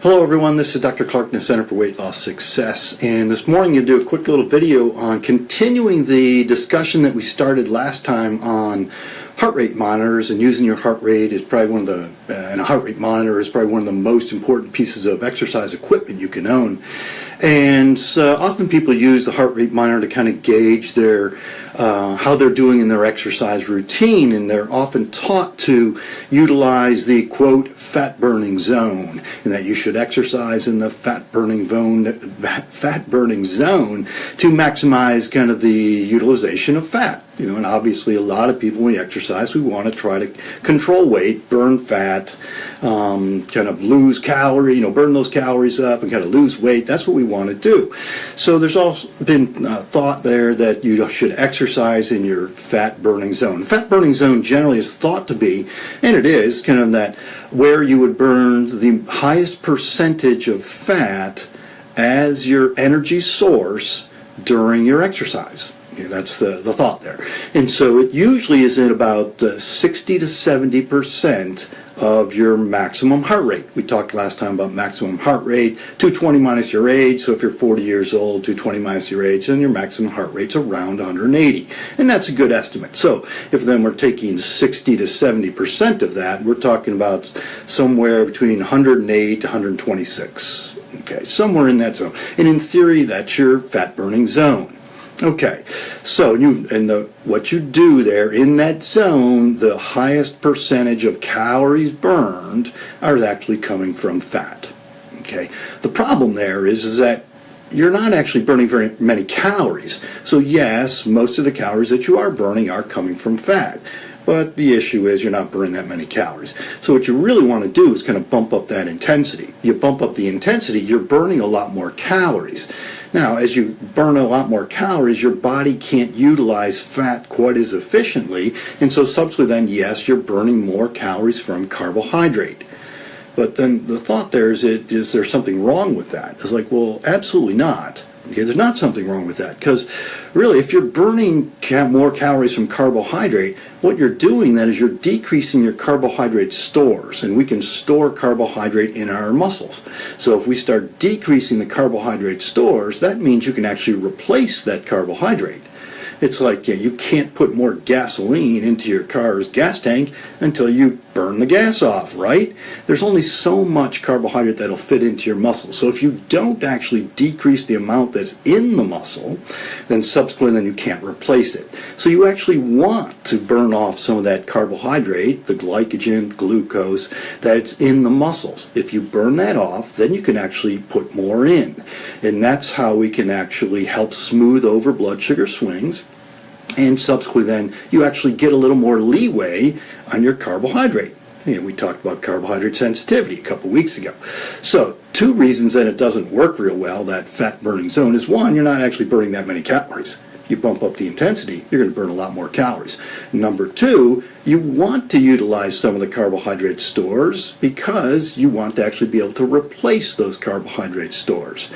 Hello everyone, this is Dr. Clark in the Center for Weight Loss Success, and this morning you'll do a quick little video on continuing the discussion that we started last time on heart rate monitors, and using your heart rate is probably one of the, and a heart rate monitor is probably one of the most important pieces of exercise equipment you can own. And often people use the heart rate monitor to kind of gauge their how they're doing in their exercise routine, and they're often taught to utilize the quote fat burning zone, and that you should exercise in the fat burning zone to maximize kind of the utilization of fat. You know, and obviously a lot of people, when we exercise, we want to try to control weight, burn fat, kind of lose calorie, burn those calories up and kind of lose weight. That's what we want to do. So there's also been thought there that you should exercise in your fat burning zone. The fat burning zone generally is thought to be, and it is, kind of that where you would burn the highest percentage of fat as your energy source during your exercise. Okay, that's the thought there. And so it usually is at about 60 to 70% of your maximum heart rate. We talked last time about maximum heart rate, 220 minus your age. So if you're 40 years old, 220 minus your age, then your maximum heart rate's around 180. And that's a good estimate. So if then we're taking 60 to 70% of that, we're talking about somewhere between 108 to 126. Okay, somewhere in that zone. And in theory, that's your fat burning zone. Okay, so what you do there in that zone, the highest percentage of calories burned are actually coming from fat. Okay, the problem there is that you're not actually burning very many calories. So yes, most of the calories that you are burning are coming from fat. But the issue is you're not burning that many calories. So what you really want to do is kind of bump up that intensity. You bump up the intensity, you're burning a lot more calories. Now, as you burn a lot more calories, your body can't utilize fat quite as efficiently, and so subsequently then, yes, you're burning more calories from carbohydrate. But then the thought there is there something wrong with that? It's like, well, absolutely not. Okay, there's not something wrong with that, because really, if you're burning more calories from carbohydrate, what you're doing then is you're decreasing your carbohydrate stores, and we can store carbohydrate in our muscles. So if we start decreasing the carbohydrate stores, that means you can actually replace that carbohydrate. It's like you can't put more gasoline into your car's gas tank until you burn the gas off, right? There's only so much carbohydrate that'll fit into your muscle. So if you don't actually decrease the amount that's in the muscle, then subsequently you can't replace it. So you actually want to burn off some of that carbohydrate, the glycogen, glucose, that's in the muscles. If you burn that off, then you can actually put more in. And that's how we can actually help smooth over blood sugar swings. And subsequently then you actually get a little more leeway on your carbohydrate. We talked about carbohydrate sensitivity a couple weeks ago. So two reasons that it doesn't work real well, that fat burning zone, is one, you're not actually burning that many calories. You bump up the intensity, you're going to burn a lot more calories. Number two, you want to utilize some of the carbohydrate stores because you want to actually be able to replace those carbohydrate stores.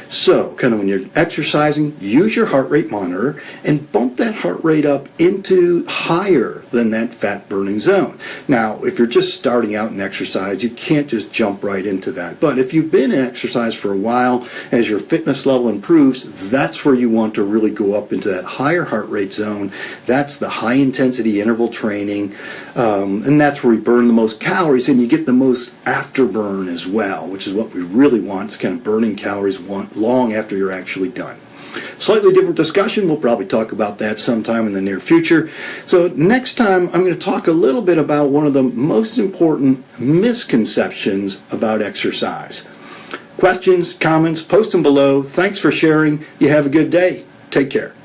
So, kind of when you're exercising, use your heart rate monitor and bump that heart rate up into higher than that fat burning zone. Now, if you're just starting out in exercise, you can't just jump right into that. But if you've been in exercise for a while, as your fitness level improves, that's where you want to really go up into that higher heart rate zone. That's the high intensity interval training. And that's where we burn the most calories, and you get the most afterburn as well, which is what we really want, is kind of burning calories long after you're actually done. Slightly different discussion. We'll probably talk about that sometime in the near future. So next time I'm going to talk a little bit about one of the most important misconceptions about exercise. Questions, comments, post them below. Thanks for sharing. You have a good day. Take care.